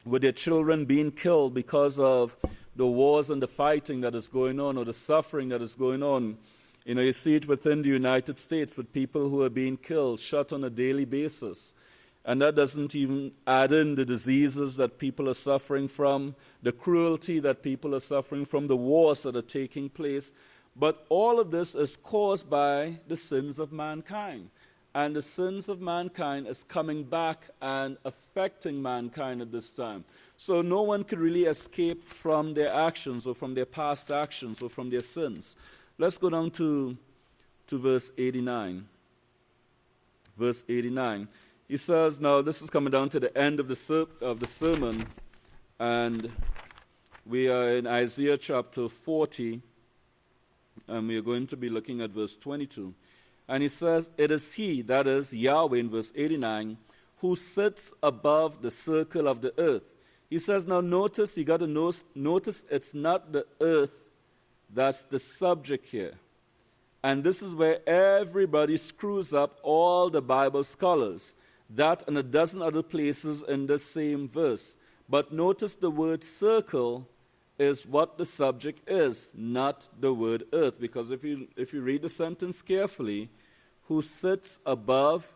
with their children being killed because of the wars and the fighting that is going on, or the suffering that is going on. You see it within the United States with people who are being killed, shot on a daily basis. And that doesn't even add in the diseases that people are suffering from, the cruelty that people are suffering from, the wars that are taking place. But all of this is caused by the sins of mankind. And the sins of mankind is coming back and affecting mankind at this time. So no one could really escape from their actions, or from their past actions, or from their sins. Let's go down to verse 89. Verse 89. He says, now this is coming down to the end of the sermon, and we are in Isaiah chapter 40, and we are going to be looking at verse 22. And he says, it is he, that is Yahweh in verse 89, who sits above the circle of the earth. He says, now notice, you got to notice it's not the earth that's the subject here. And this is where everybody screws up, all the Bible scholars. That and a dozen other places in the same verse. But notice the word circle is what the subject is, not the word earth. Because if you read the sentence carefully, who sits above,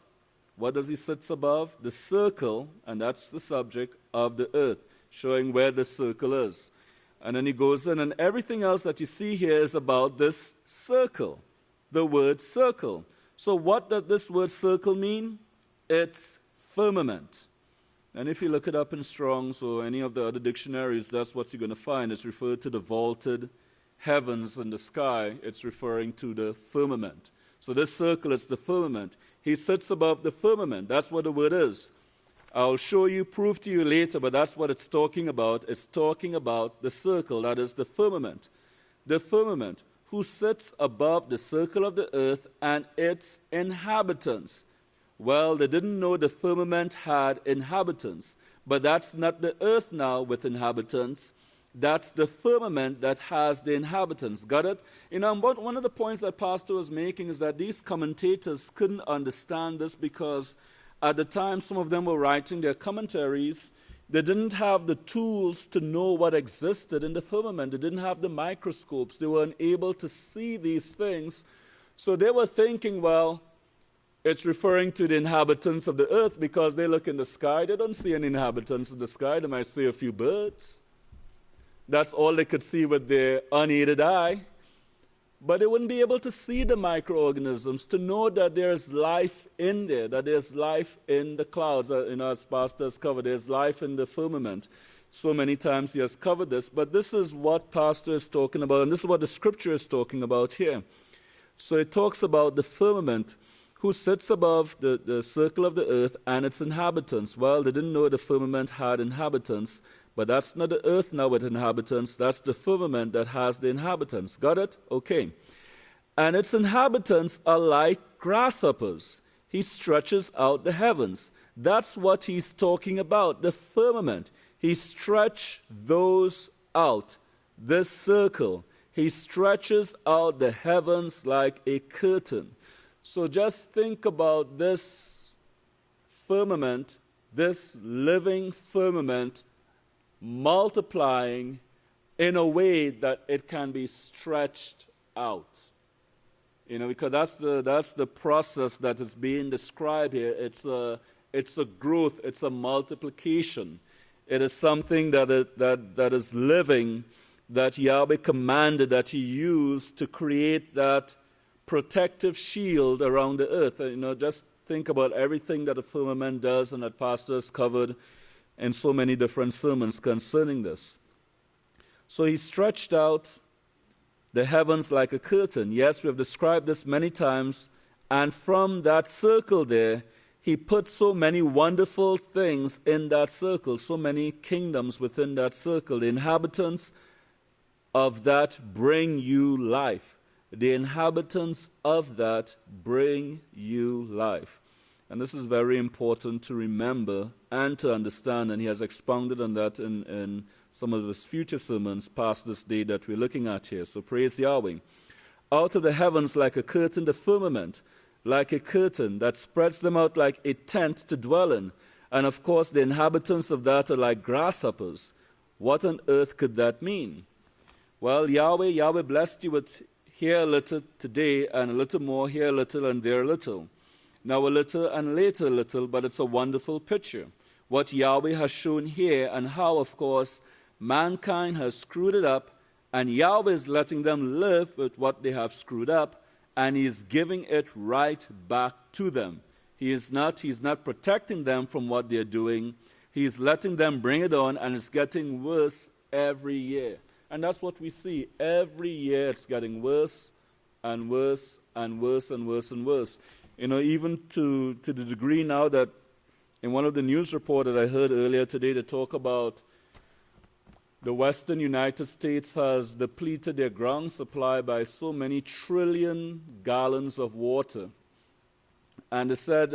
what does he sit above? The circle, and that's the subject of the earth, showing where the circle is. And then he goes in, and everything else that you see here is about this circle, the word circle. So what does this word circle mean? It's firmament. And if you look it up in Strong's or any of the other dictionaries, that's what you're going to find. It's referred to the vaulted heavens in the sky. It's referring to the firmament. So this circle is the firmament. He sits above the firmament. That's what the word is. I'll show you, prove to you later, but that's what it's talking about. It's talking about the circle, that is the firmament. The firmament, who sits above the circle of the earth and its inhabitants. Well, they didn't know the firmament had inhabitants, but that's not the earth now with inhabitants. That's the firmament that has the inhabitants. Got it? But one of the points that Pastor was making is that these commentators couldn't understand this because at the time some of them were writing their commentaries. They didn't have the tools to know what existed in the firmament. They didn't have the microscopes. They weren't able to see these things. So they were thinking, well, it's referring to the inhabitants of the earth because they look in the sky. They don't see any inhabitants in the sky. They might see a few birds. That's all they could see with their unaided eye. But they wouldn't be able to see the microorganisms, to know that there's life in there, that there's life in the clouds. As Pastor has covered, there's life in the firmament. So many times he has covered this. But this is what Pastor is talking about, and this is what the Scripture is talking about here. So it talks about the firmament, who sits above the circle of the earth and its inhabitants. Well, they didn't know the firmament had inhabitants, but that's not the earth now with inhabitants. That's the firmament that has the inhabitants. Got it? Okay. And its inhabitants are like grasshoppers. He stretches out the heavens. That's what he's talking about, the firmament. He stretched those out, this circle. He stretches out the heavens like a curtain. So just think about this firmament, this living firmament, multiplying in a way that it can be stretched out. Because that's the process that is being described here. It's It's a growth. It's a multiplication. It is something that is living, that Yahweh commanded, that He used to create that protective shield around the earth. Just think about everything that the firmament does and that Pastor has covered in so many different sermons concerning this. So He stretched out the heavens like a curtain. Yes, we have described this many times. And from that circle there, He put so many wonderful things in that circle, so many kingdoms within that circle. The inhabitants of that bring you life. The inhabitants of that bring you life. And this is very important to remember and to understand, and He has expounded on that in some of His future sermons past this day that we're looking at here. So praise Yahweh. Out of the heavens like a curtain, the firmament, like a curtain that spreads them out like a tent to dwell in. And of course, the inhabitants of that are like grasshoppers. What on earth could that mean? Well, Yahweh blessed you with here a little today and a little more, here a little and there a little. Now a little and later a little, but it's a wonderful picture. What Yahweh has shown here and how, of course, mankind has screwed it up, and Yahweh is letting them live with what they have screwed up, and He is giving it right back to them. He's not protecting them from what they're doing. He's letting them bring it on, and it's getting worse every year. And that's what we see. Every year it's getting worse and worse and worse and worse and worse. Even to the degree now that in one of the news reports that I heard earlier today, they talk about the western United States has depleted their ground supply by so many trillion gallons of water. And they said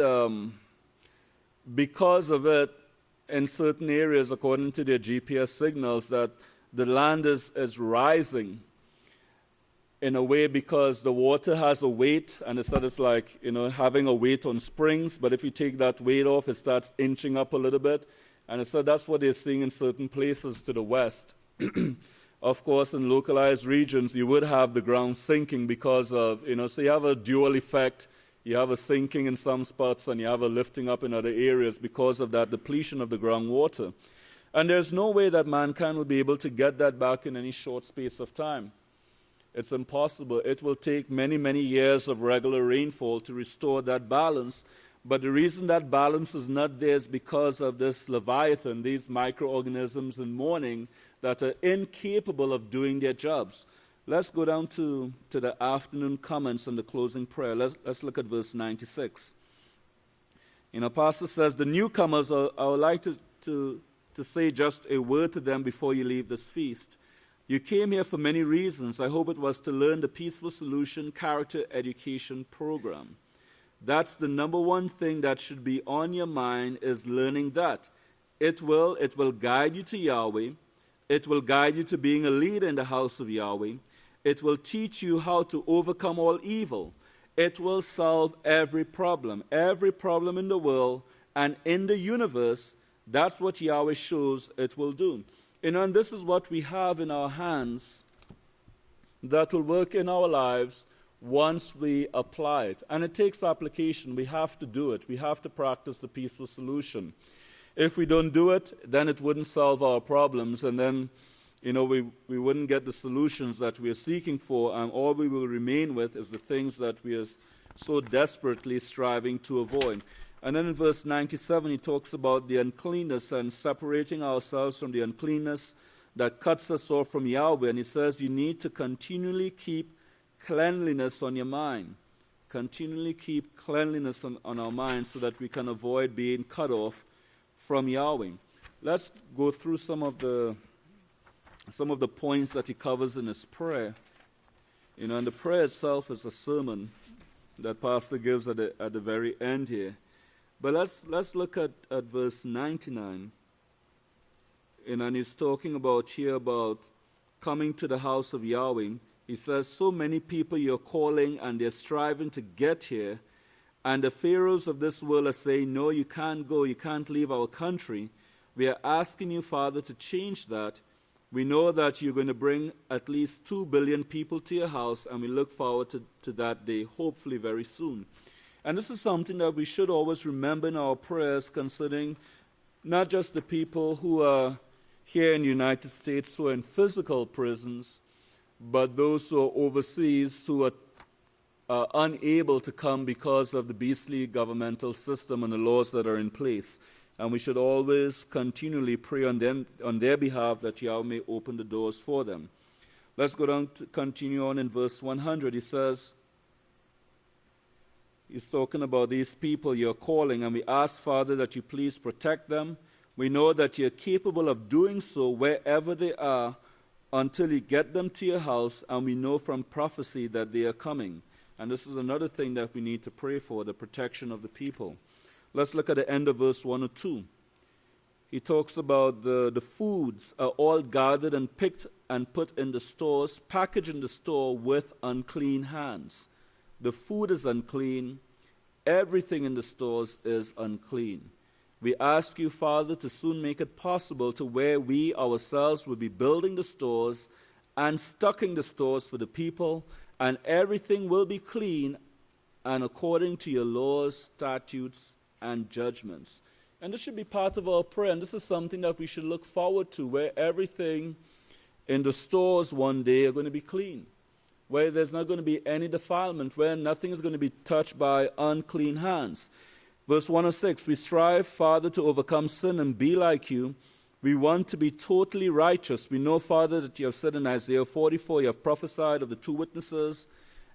because of it, in certain areas, according to their GPS signals, that the land is rising in a way because the water has a weight, and they said it's like, having a weight on springs, but if you take that weight off, it starts inching up a little bit. And so that's what they're seeing in certain places to the west. Of course, in localized regions, you would have the ground sinking because of, so you have a dual effect. You have a sinking in some spots and you have a lifting up in other areas because of that depletion of the groundwater. And there's no way that mankind will be able to get that back in any short space of time. It's impossible. It will take many, many years of regular rainfall to restore that balance. But the reason that balance is not there is because of this Leviathan, these microorganisms in mourning that are incapable of doing their jobs. Let's go down to the afternoon comments and the closing prayer. Let's look at verse 96. Pastor says, the newcomers, I would like to say just a word to them before you leave this feast. You came here for many reasons. I hope it was to learn the Peaceful Solution Character Education Program. That's the number one thing that should be on your mind, is learning that. It will guide you to Yahweh. It will guide you to being a leader in the house of Yahweh. It will teach you how to overcome all evil. It will solve every problem in the world and in the universe. That's what Yahweh shows it will do. And this is what we have in our hands that will work in our lives once we apply it. And it takes application. We have to do it. We have to practice the peaceful solution. If we don't do it, then it wouldn't solve our problems, and then we wouldn't get the solutions that we are seeking for, and all we will remain with is the things that we are so desperately striving to avoid. And then in verse 97, he talks about the uncleanness and separating ourselves from the uncleanness that cuts us off from Yahweh. And he says you need to continually keep cleanliness on your mind. Continually keep cleanliness on our minds so that we can avoid being cut off from Yahweh. Let's go through some of the points that he covers in his prayer. And the prayer itself is a sermon that Pastor gives at the very end here. But let's look at verse 99. And he's talking about coming to the house of Yahweh. He says, so many people you're calling and they're striving to get here, and the pharaohs of this world are saying, no, you can't go, you can't leave our country. We are asking you, Father, to change that. We know that you're going to bring at least 2 billion people to your house, and we look forward to that day, hopefully very soon. And this is something that we should always remember in our prayers concerning not just the people who are here in the United States who are in physical prisons, but those who are overseas who are unable to come because of the beastly governmental system and the laws that are in place. And we should always continually pray on their behalf that Yahweh may open the doors for them. Let's go down to continue on in verse 100. He says, he's talking about these people you're calling, and we ask, Father, that you please protect them. We know that you're capable of doing so wherever they are until you get them to your house, and we know from prophecy that they are coming. And this is another thing that we need to pray for, the protection of the people. Let's look at the end of verse 102. He talks about the foods are all gathered and picked and put in the stores, packaged in the store with unclean hands. The food is unclean. Everything in the stores is unclean. We ask you, Father, to soon make it possible to where we ourselves will be building the stores and stocking the stores for the people, and everything will be clean and according to your laws, statutes, and judgments. And this should be part of our prayer, and this is something that we should look forward to, where everything in the stores one day are going to be clean, where there's not going to be any defilement, where nothing is going to be touched by unclean hands. Verse 106, we strive, Father, to overcome sin and be like you. We want to be totally righteous. We know, Father, that you have said in Isaiah 44, you have prophesied of the two witnesses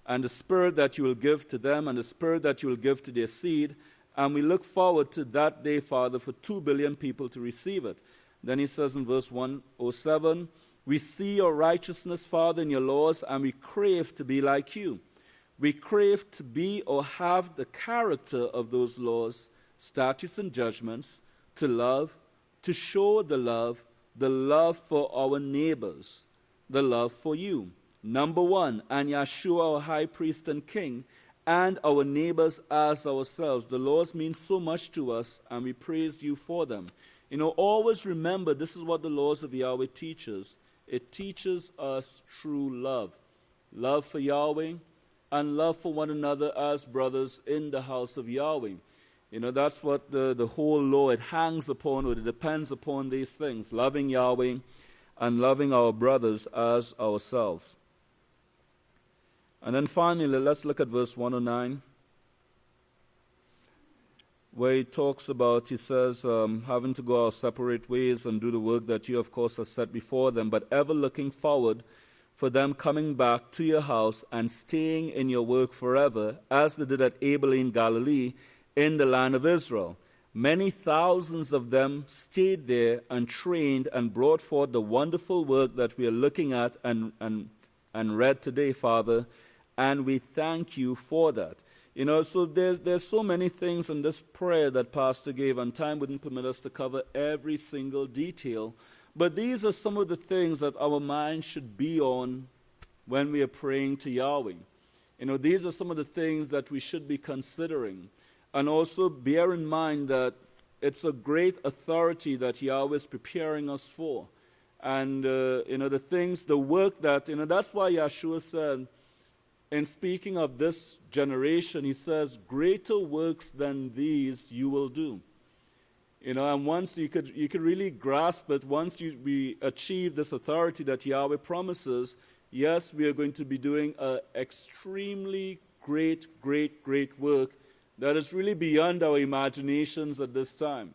and the spirit that you will give to them and the spirit that you will give to their seed. And we look forward to that day, Father, for 2 billion people to receive it. Then he says in verse 107, we see your righteousness, Father, in your laws, and we crave to be like you. We crave to be or have the character of those laws, statutes, and judgments, to love, to show the love for our neighbors, the love for you. Number one, and Yeshua, our high priest and king, and our neighbors as ourselves. The laws mean so much to us, and we praise you for them. Always remember, this is what the laws of Yahweh teaches. It teaches us true love. Love for Yahweh and love for one another as brothers in the house of Yahweh. That's what the whole law, it hangs upon, or it depends upon these things. Loving Yahweh and loving our brothers as ourselves. And then finally, let's look at verse 109, where he says, having to go our separate ways and do the work that you, of course, have set before them, but ever looking forward for them coming back to your house and staying in your work forever, as they did at Abel in Galilee, in the land of Israel. Many thousands of them stayed there and trained and brought forth the wonderful work that we are looking at and read today, Father, and we thank you for that. So there's so many things in this prayer that Pastor gave, and time wouldn't permit us to cover every single detail. But these are some of the things that our mind should be on when we are praying to Yahweh. These are some of the things that we should be considering. And also bear in mind that it's a great authority that Yahweh is preparing us for. And, the work that, that's why Yeshua said, in speaking of this generation, he says, greater works than these you will do. And once you could really grasp it, once we achieve this authority that Yahweh promises, yes, we are going to be doing an extremely great, great, great work that is really beyond our imaginations at this time.